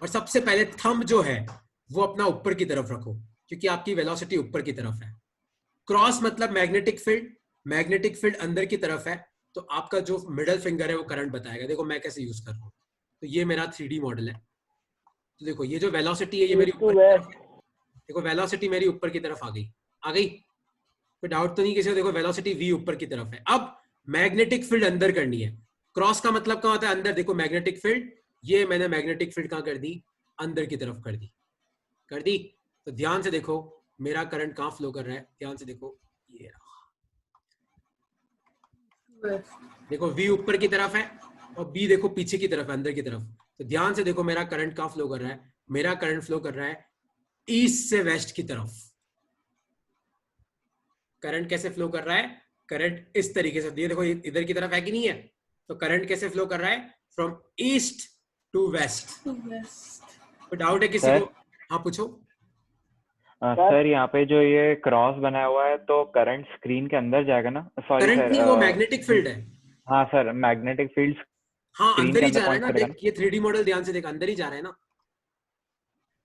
और सबसे पहले थंब जो है वो अपना ऊपर की तरफ रखो, क्योंकि आपकी वेलोसिटी ऊपर की तरफ है। क्रॉस मतलब मैग्नेटिक फील्ड अंदर की तरफ है, तो आपका जो मिडल फिंगर है वो करंट बताएगा। देखो मैं कैसे यूज कर रहा हूँ। तो ये मेरा 3D मॉडल है। तो देखो ये जो वेलोसिटी है ये मेरी ऊपर की तरफ है। देखो वेलोसिटी मेरी ऊपर की तरफ आ गई, कोई डाउट तो नहीं किसी को। देखो वेलोसिटी V ऊपर की तरफ है। अब मैग्नेटिक फील्ड अंदर करनी है। क्रॉस का मतलब क्या होता है, अंदर। देखो मैग्नेटिक फील्ड, ये मैंने मैग्नेटिक फील्ड कहां कर दी, अंदर की तरफ कर दी। तो ध्यान से देखो मेरा करंट कहां फ्लो कर रहा है, ध्यान से देखो, ये रहा। देखो V ऊपर की तरफ है और B देखो पीछे की तरफ है, अंदर की तरफ। तो ध्यान से देखो मेरा करंट कहां फ्लो कर रहा है, मेरा करंट फ्लो कर रहा है ईस्ट से वेस्ट की तरफ। करंट कैसे फ्लो कर रहा है, करंट इस तरीके से, ये देखो इधर की तरफ है कि नहीं है। तो करंट कैसे फ्लो कर रहा है, फ्रॉम ईस्ट टू वेस्ट। तो डाउट है किसी को? हाँ पूछो। सर यहाँ पे जो ये क्रॉस बनाया हुआ है, तो करंट स्क्रीन के अंदर जाएगा ना? सॉरी करंट सर, नहीं, वो मैग्नेटिक फील्ड है। हाँ सर, मैग्नेटिक फील्ड हाँ स्क्रीन अंदर के ही जा अंदर रहा है पॉइंट ना, करेगा देख ये 3D मॉडल ध्यान से देख, अंदर ही जा रहा है ना।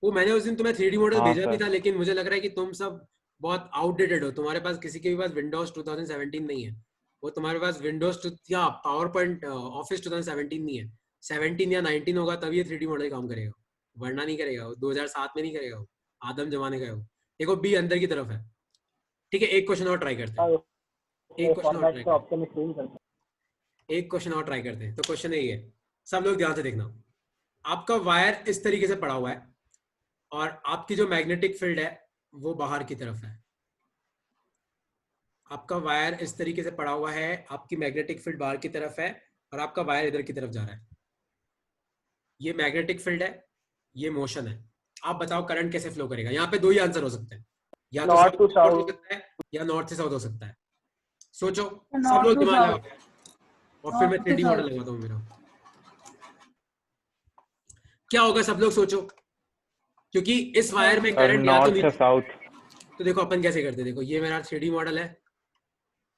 वो मैंने उस दिन तुम्हें 3D मॉडल हाँ भेजा भी सर। था, लेकिन मुझे लग रहा है कि तुम सब बहुत आउटडेटेड हो, तुम्हारे पास किसी के भी पास विंडोज 2017 नहीं है, वो तुम्हारे पास विंडोज या पावर पॉइंट ऑफिस 2017 नहीं है, 17 या 19 होगा तब ये 3D मॉडल काम करेगा, वरना नहीं करेगा। वो 2007 में नहीं करेगा, वो आदम जमाने का है वो। देखो बी अंदर की तरफ है। ठीक है, एक क्वेश्चन और ट्राई करते हाँ, हैं, एक क्वेश्चन और फॉर्मेट ट्राई के करते ऑप्शन में चेंज करते हैं। हैं, एक क्वेश्चन और ट्राई करते हैं। तो क्वेश्चन यही है, सब लोग ध्यान से देखना। आपका वायर इस तरीके से पड़ा हुआ है और आपकी जो मैग्नेटिक फील्ड है वो बाहर की तरफ है। आपका वायर इस तरीके से पड़ा हुआ है, आपकी मैग्नेटिक फील्ड बाहर की तरफ है और आपका वायर इधर की तरफ जा रहा है। ये मैग्नेटिक फील्ड है, ये मोशन है। आप बताओ करंट कैसे फ्लो करेगा? यहाँ पे दो ही आंसर हो सकते हैं, या तो नॉर्थ टू साउथ हो साउथ। सकता है या नॉर्थ से साउथ हो सकता है। सोचो, सब नॉर्थ लोग टू दिमाग साउथ, लगाओ और फिर मैं north to 3D model south. लगाता हूँ मेरा। क्या होगा सब लोग सोचो, क्योंकि इस वायर में सर करंट या तो नॉर्थ से नीचे। साउथ। तो देखो अपन कैसे करते हैं, देखो ये मेरा 3D मॉडल है,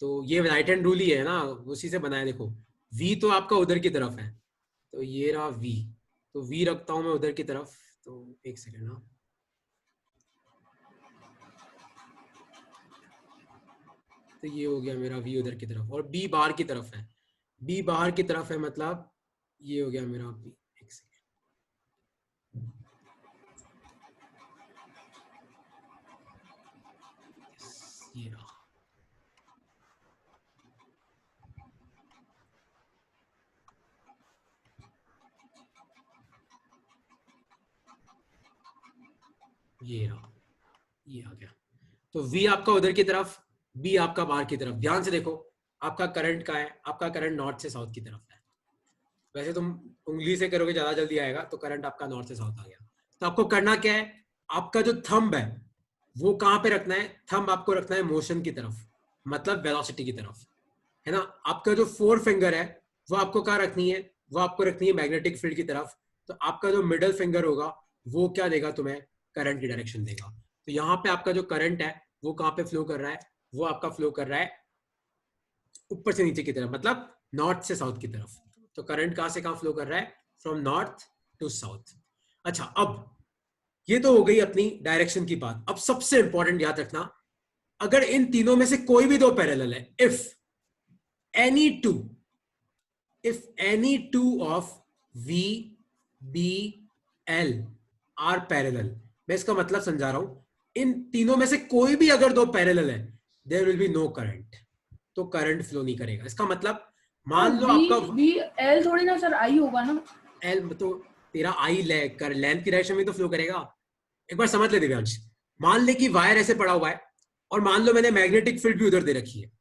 तो ये राइट हैंड रूल ही है ना, उसी से बनाया। देखो V तो आपका उधर की तरफ है, तो ये रहा V, तो V रखता हूं मैं उधर की तरफ। तो एक सेकेंड ना, तो ये हो गया मेरा V उधर की तरफ और B बाहर की तरफ है। B बाहर की तरफ है मतलब ये हो गया मेरा B। एक सेकेंड, ये रहा। ये रहा, ये आ गया। तो V आपका उधर की तरफ, B आपका बाहर की तरफ। ध्यान से देखो, आपका करंट का है, आपका करंट नॉर्थ से साउथ की तरफ है। वैसे तुम उंगली से करोगे ज्यादा जल्दी आएगा, तो करंट आपका नॉर्थ से साउथ आ गया। तो आपको करना क्या है, आपका जो थंब है वो कहां पे रखना है? थंब आपको रखना है मोशन की तरफ, मतलब वेलोसिटी की तरफ, है ना। आपका जो फोर फिंगर है वो आपको कहाँ रखनी है? वो आपको रखनी है मैग्नेटिक फील्ड की तरफ। तो आपका जो मिडल फिंगर होगा वो क्या देगा तुम्हें? करंट की डायरेक्शन देगा। तो यहाँ पे आपका जो करंट है वो कहाँ पे फ्लो कर रहा है? वो आपका फ्लो कर रहा है ऊपर से नीचे की तरफ, मतलब नॉर्थ से साउथ की तरफ। तो करंट कहां से कहां फ्लो कर रहा है? From north to south. अच्छा, अब ये तो हो गई अपनी डायरेक्शन की बात। अब सबसे इंपॉर्टेंट याद रखना, अगर इन तीनों में से कोई भी दो पैरेलल है, any two if any two of V, B, L are parallel, मैं इसका मतलब समझा रहा हूं। इन तीनों में से कोई भी अगर दो पैरेलल है, there will be no current, तो करंट फ्लो नहीं करेगा। इसका मतलब मान लो आपका बी एल थोड़ी ना सर, आई होगा ना। एल, तो तेरा आई लेंथ की डायरेक्शन में तो फ्लो करेगा। एक बार समझ ले दिव्यांश, मान ले कि वायर ऐसे पड़ा हुआ है और मान लो मैंने मैग्नेटिक फील्ड भी उधर दे रखी है।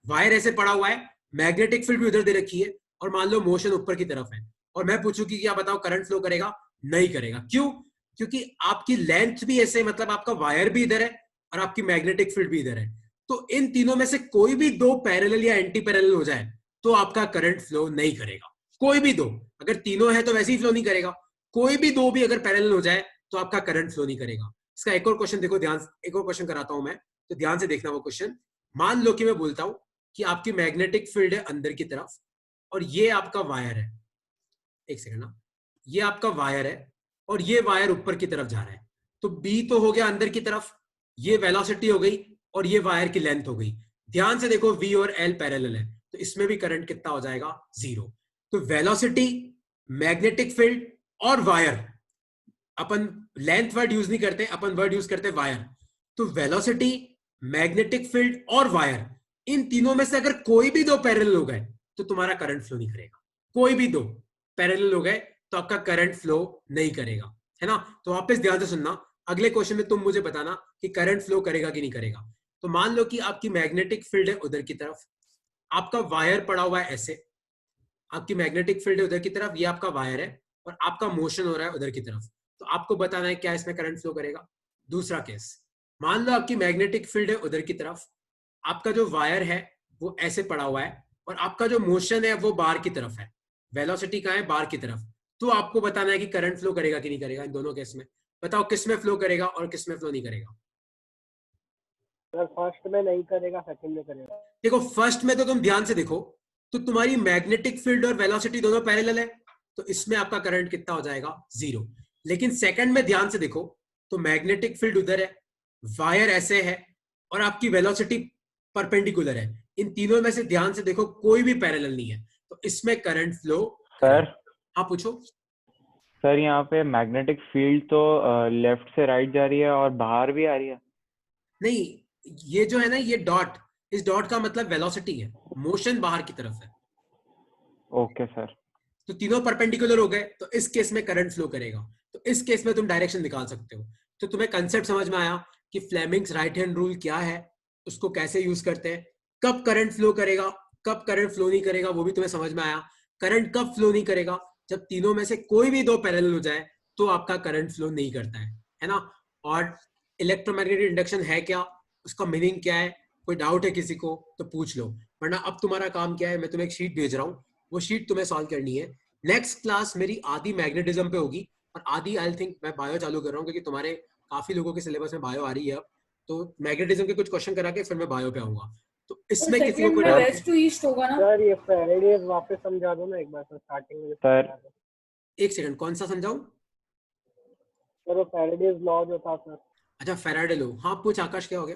वायर ऐसे पड़ा हुआ है, मैग्नेटिक फील्ड भी उधर दे रखी है और मान लो मोशन ऊपर की तरफ है, और मैं पूछूं कि क्या बताओ करंट फ्लो करेगा? नहीं करेगा। क्यों? क्योंकि आपकी लेंथ भी ऐसे, मतलब आपका वायर भी इधर है और आपकी मैग्नेटिक फील्ड भी इधर है। तो इन तीनों में से कोई भी दो पैरेलल या एंटी पैरेलल हो जाए तो आपका करंट फ्लो नहीं करेगा। कोई भी दो, अगर तीनों है तो वैसे ही फ्लो नहीं करेगा, कोई भी दो भी अगर पैरेलल हो जाए तो आपका करंट फ्लो नहीं करेगा। इसका एक और क्वेश्चन देखो ध्यान, एक और क्वेश्चन कराता हूं मैं, तो ध्यान से देखना वो क्वेश्चन। मान लो कि मैं बोलता हूं कि आपकी मैग्नेटिक फील्ड है अंदर की तरफ और ये आपका वायर है। एक सेकंड ना, ये आपका वायर है और ये वायर ऊपर की तरफ जा रहा है। तो बी तो हो गया अंदर की तरफ, ये वेलोसिटी हो गई और ये वायर की लेंथ हो गई। ध्यान से देखो V और L पैरेलल है, तो इसमें भी करंट कितना हो जाएगा? 0। तो वेलोसिटी, मैग्नेटिक फील्ड और वायर, अपन लेंथ वर्ड यूज नहीं करते, अपन वर्ड यूज करते वायर। तो वेलोसिटी, मैग्नेटिक फील्ड और वायर, इन तीनों में से अगर कोई भी दो पैरेलल हो गए तो तुम्हारा करंट फ्लो नहीं करेगा। कोई भी दो पैरेलल हो गए तो आपका करंट फ्लो नहीं करेगा, है ना। तो वापस ध्यान से सुनना, अगले क्वेश्चन में तुम मुझे बताना कि करंट फ्लो करेगा कि नहीं करेगा। तो मान लो कि आपकी मैग्नेटिक फील्ड है उधर की तरफ, आपका वायर पड़ा हुआ है ऐसे, आपकी मैग्नेटिक फील्ड है उधर की तरफ, ये आपका वायर है और आपका मोशन हो रहा है उधर की तरफ। तो आपको बताना है क्या इसमें करंट फ्लो करेगा। दूसरा केस, मान लो आपकी मैग्नेटिक फील्ड है उधर की तरफ, आपका जो वायर है वो ऐसे पड़ा हुआ है और आपका जो मोशन है वो बाहर की तरफ है, वेलोसिटी कहाँ है? बाहर की तरफ। तो आपको बताना है कि करंट फ्लो करेगा कि नहीं करेगा। इन दोनों केस में बताओ किस में फ्लो करेगा और किस में फ्लो नहीं करेगा। अगर फर्स्ट में नहीं करेगा, सेकंड में करेगा। देखो फर्स्ट में तो तुम ध्यान से देखो, तो तुम्हारी मैग्नेटिक फील्ड और वेलोसिटी दोनों पैरेलल है, तो इसमें आपका करंट कितना हो जाएगा? 0। लेकिन सेकंड में ध्यान से देखो तो मैग्नेटिक फील्ड उधर है, वायर ऐसे है और आपकी वेलोसिटी परपेंडिकुलर है। इन तीनों में से ध्यान से देखो कोई भी पैरेलल नहीं है, तो इसमें करंट फ्लो। सर हाँ पूछो। सर यहाँ पे मैग्नेटिक फील्ड तो लेफ्ट से राइट जा रही है और बाहर भी आ रही है। नहीं, ये जो है ना, ये डॉट, इस डॉट का मतलब वेलोसिटी है, मोशन बाहर की तरफ है। Okay sir. तो तीनों परपेंडिकुलर हो गए, तो इस केस में करंट फ्लो करेगा। तो इस केस में तुम डायरेक्शन निकाल सकते हो। तो तुम्हें कंसेप्ट समझ में आया कि फ्लेमिंग्स राइट हैंड रूल क्या है, उसको कैसे यूज करते हैं, कब करंट फ्लो करेगा, कब करंट फ्लो नहीं करेगा, वो भी तुम्हें समझ में आया। करंट कब फ्लो नहीं करेगा, जब तीनों में से कोई भी दो पैरेलल हो जाए तो आपका करंट फ्लो नहीं करता है ना। और इलेक्ट्रोमैग्नेटिक इंडक्शन है क्या, उसका मीनिंग क्या है, कोई डाउट है किसी को तो पूछ लो, वरना अब तुम्हारा काम क्या है, मैं तुम्हें एक शीट भेज रहा हूँ, वो शीट तुम्हें सॉल्व करनी है। नेक्स्ट क्लास मेरी आधी मैग्नेटिज्म पे होगी और आधी आई थिंक मैं बायो चालू कर रहा हूँ, क्योंकि तुम्हारे काफी लोगों के सिलेबस में बायो आ रही है अब, तो मैग्नेटिज्म के कुछ क्वेश्चन करा के फिर मैं बायो पे आऊंगा। तो इसमें किसी को सेकंड में कोई वेस्ट टू ईस्ट होगा ना? सर ये फैराडेज वापस समझा दो ना एक बार सर, स्टार्टिंग में सर एक सेकंड, कौन सा समझाऊं? सर वो फैराडेज लॉ जो था सर। अच्छा फैराडे लॉ, हाँ पूछ आकाश, क्या हो गया?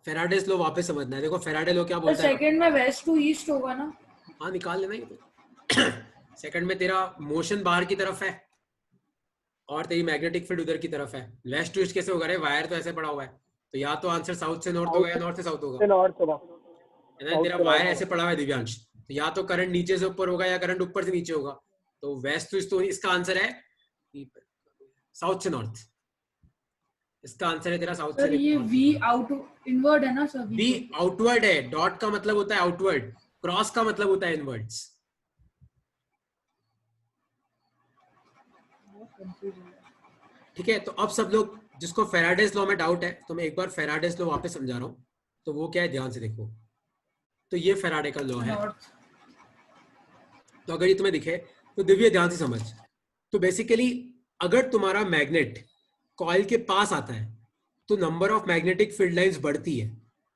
फैराडेज लॉ वापस समझना है। देखो फैराडे लॉ क्या तो बोलता है, सेकंड में वेस्ट टू ईस्ट होगा ना? हाँ निकाल लेना ये तो। सेकंड में तेरा मोशन बाहर की तरफ है और तेरी मैग्नेटिक फील्ड उधर की तरफ है। वेस्ट टू ईस्ट कैसे होगा रे, वायर तो ऐसे पड़ा हुआ है, तो या तो आंसर साउथ से नॉर्थ होगा या नॉर्थ से साउथ होगा, नॉर्थ होगा। है ना। तेरा वायर ऐसे पड़ा हुआ है दिव्यांश, तो या तो करंट नीचे से ऊपर होगा या करंट ऊपर से नीचे होगा। तो वेस्ट टू ईस्ट, तो इसका आंसर है साउथ से नॉर्थ। इसका आंसर है तेरा साउथ से सर ये नॉर्थ। वी आउट इनवर्ड है ना सर? वी आउटवर्ड है, डॉट का मतलब होता है आउटवर्ड, क्रॉस का मतलब होता है इनवर्ड्स। ठीक है, तो अब सब लोग जिसको फेराडेज लॉ में डाउट है, तो मैं एक बार फेराडेज लॉ वापस समझा रहा हूँ। तो वो क्या है, ध्यान से देखो। तो ये फेराडे का लॉ है। तो अगर ये तुम्हें दिखे तो दिव्य ध्यान से समझ। तो बेसिकली अगर तुम्हारा मैग्नेट कॉइल के पास आता है तो number of magnetic field lines बढ़ती है,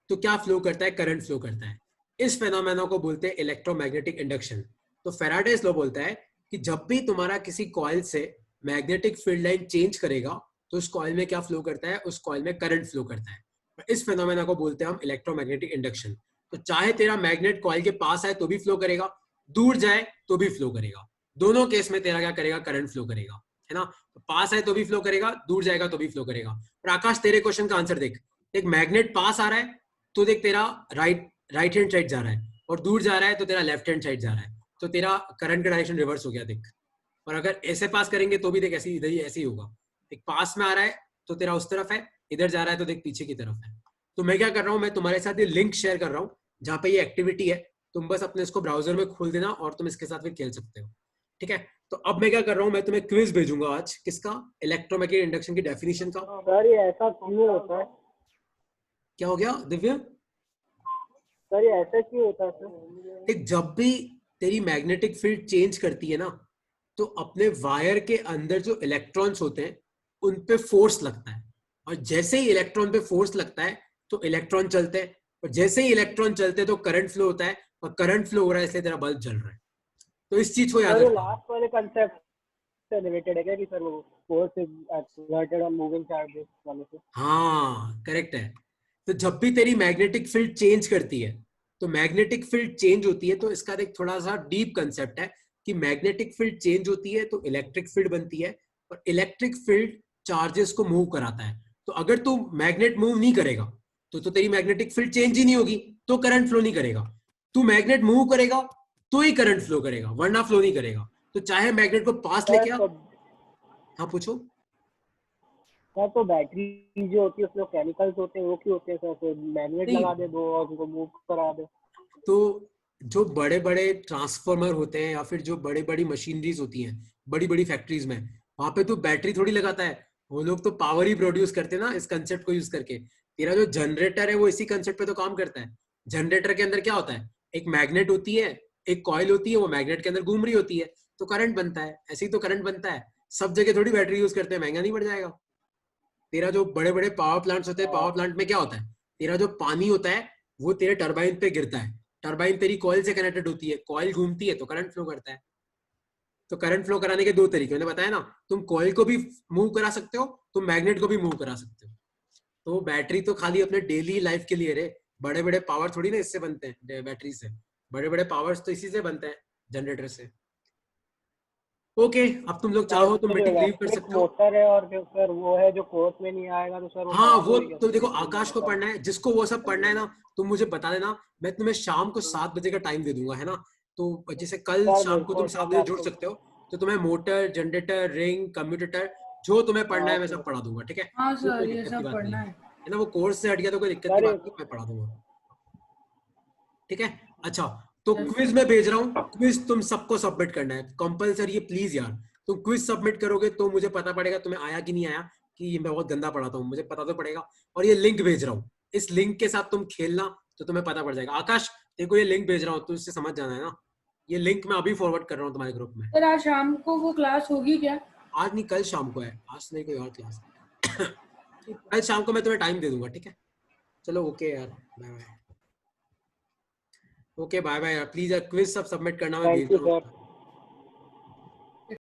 तो क्या फ्लो करता है, करंट फ्लो करता है। इस फेनोमेना को बोलते हैं इलेक्ट्रोमैग्नेटिक इंडक्शन। तो फेराडेज लॉ बोलता है कि जब भी तुम्हारा किसी कॉइल से मैग्नेटिक फील्ड लाइन चेंज करेगा तो उस कॉइल में क्या फ्लो करता है, उस कॉइल में करंट फ्लो करता है। इस फेनोमेना को बोलते हैं हम इलेक्ट्रोमैग्नेटिक इंडक्शन। तो चाहे तेरा मैग्नेट कॉइल के पास आए तो भी फ्लो करेगा, दूर जाए तो भी फ्लो करेगा। दोनों केस में तेरा क्या करेगा, करंट फ्लो करेगा, है ना। तो पास आए तो भी फ्लो करेगा, दूर जाएगा तो भी फ्लो करेगा। और आकाश तेरे क्वेश्चन का आंसर देख, एक मैग्नेट पास आ रहा है तो देख तेरा राइट हैंड साइड जा रहा है, और दूर जा रहा है तो तेरा लेफ्ट हैंड साइड जा रहा है, तो तेरा करंट का डायरेक्शन रिवर्स हो गया देख। और अगर ऐसे पास करेंगे तो भी देख ऐसे इधर ही ऐसे ही होगा। एक पास में आ रहा है तो तेरा उस तरफ है, इधर जा रहा है तो देख पीछे की तरफ है। तो मैं क्या कर रहा हूँ, मैं तुम्हारे साथ ये लिंक शेयर कर रहा हूँ जहाँ पे ये एक्टिविटी है, तुम बस अपने इसको ब्राउजर में खोल देना और तुम इसके साथ फिर खेल सकते हो। ठीक है, तो अब मैं क्या कर रहा हूँ, मैं तुम्हें क्विज भेजूंगा आज, किसका, इलेक्ट्रोमैग्नेटिक इंडक्शन की डेफिनेशन का। सर ये ऐसा क्यों होता है? क्या हो गया दिव्य? सर ये ऐसा क्यों होता है सर? देख, जब भी तेरी मैग्नेटिक फील्ड चेंज करती है ना, तो अपने वायर के अंदर जो इलेक्ट्रॉन्स होते हैं उन पे फोर्स लगता है, और जैसे ही इलेक्ट्रॉन पे फोर्स लगता है तो इलेक्ट्रॉन चलते हैं, और जैसे ही इलेक्ट्रॉन चलते हैं तो करंट फ्लो होता है, और करंट फ्लो हो रहा है इसलिए तेरा बल्ब जल रहा है। तो इस चीज को याद सर रखना। लास्ट वाले कंसेप्ट से रिलेटेड है क्या कि सर वो force is exerted on moving charges वाले से? हाँ करेक्ट है। तो जब भी तेरी मैग्नेटिक फील्ड चेंज करती है, तो मैग्नेटिक फील्ड चेंज होती है, तो इसका एक थोड़ा सा डीप कंसेप्ट है कि मैग्नेटिक फील्ड चेंज होती है तो इलेक्ट्रिक फील्ड बनती है, और इलेक्ट्रिक फील्ड चार्जेस को मूव कराता है। तो अगर तू मैग्नेट मूव नहीं करेगा तो तेरी मैग्नेटिक फील्ड चेंज ही नहीं होगी, तो करंट फ्लो नहीं करेगा। तू मैग्नेट मूव करेगा तो ही करंट फ्लो करेगा, वरना फ्लो नहीं करेगा। तो चाहे मैग्नेट को पास लेके आ। हाँ पूछो। सर तो बैटरी जो होती है उसमें केमिकल्स होते हैं, वो क्यों होते हैं सर? तो मैग्नेट लगा दे दो और उनको मूव करा दे। तो जो बड़े बड़े ट्रांसफार्मर होते हैं या फिर जो बड़ी बड़ी मशीनरीज होती हैं बड़ी बड़ी फैक्ट्रीज में, वहां पे तो बैटरी थोड़ी लगाता है, वो लोग तो पावर ही प्रोड्यूस करते हैं ना, इस कंसेप्ट को यूज करके। तेरा जो जनरेटर है वो इसी कंसेप्ट पे तो काम करता है। जनरेटर के अंदर क्या होता है, एक मैग्नेट होती है, एक कॉइल होती है, वो मैग्नेट के अंदर घूम रही होती है, तो करंट बनता है। ऐसे ही तो करंट बनता है। सब जगह थोड़ी बैटरी यूज करते हैं, महंगा नहीं पड़ जाएगा। तेरा जो बड़े बड़े पावर प्लांट्स होते हैं, पावर प्लांट में क्या होता है, तेरा जो पानी होता है वो तेरे टरबाइन पे गिरता है, टरबाइन तेरी कॉइल से कनेक्टेड होती है, कॉइल घूमती है तो करंट फ्लो करता है। तो करंट फ्लो कराने के दो तरीके मैंने बताया ना, तुम कॉइल को भी मूव करा सकते हो, तुम मैग्नेट को भी मूव करा सकते हो। तो बैटरी तो खाली अपने डेली लाइफ के लिए रे, बड़े बड़े पावर थोड़ी ना इससे बनते हैं बैटरी से, बड़े बड़े पावर्स तो इसी से बनते हैं, जनरेटर से। ओके, अब तुम लोग चाहो तो जो मीटिंग लीव कर इलेक्ट्रिक सकते हो। मोटर है और जो सर वो है जो कोर्स में नहीं आएगा तो सर वो हाँ वो पढ़ाओगे तो कैसे देखो, मतलब आकाश को पढ़ना है, जिसको वो सब पढ़ना है ना, तुम मुझे बता देना, मैं तुम्हें शाम को 7 बजे का टाइम दे दूंगा, है ना। तो जैसे कल सर शाम को तुम बिल्कुल सर 7 बजे मैं जुड़ आपको सकते हो, तो तुम्हें मोटर, जनरेटर, रिंग, कम्यूटेटर, जो तुम्हें पढ़ना है मैं ओके सब पढ़ा दूंगा, ठीक है। हाँ वो सर, कोई ये दिक्कत की सब बात नहीं पढ़ना है है। है ना। वो कोर्स से हट गया तो कोई दिक्कत की सर बात नहीं, मैं पढ़ा दूंगा, ठीक है। अच्छा, तो क्विज में भेज रहा हूँ, क्विज तुम सबको सबमिट करना है कंपलसरी है, प्लीज यार। तुम क्विज सबमिट करोगे तो मुझे पता पड़ेगा तुम्हें आया कि नहीं आया, कि ये मैं बहुत गंदा पढ़ाता हूँ, मुझे पता तो पड़ेगा। और ये लिंक भेज रहा हूँ, इस लिंक के साथ तुम खेलना तो तुम्हें पता पड़ जाएगा। आकाश, देखो ये लिंक भेज रहा हूँ, तो इससे समझ जाना है ना। ये लिंक मैं अभी फॉरवर्ड कर रहा हूँ तुम्हारे ग्रुप में। सर आज शाम को वो क्लास होगी क्या? आज नहीं, कल शाम को है, आज नहीं, कोई और क्लास है। ठीक है। कल शाम को मैं तुम्हें टाइम दे दूंगा, ठीक है। चलो ओके यार, bye bye. Okay bye bye यार, प्लीज यार क्विज सब सबमिट करना, मैं भेज थैंक यू रहा हूँ। सर।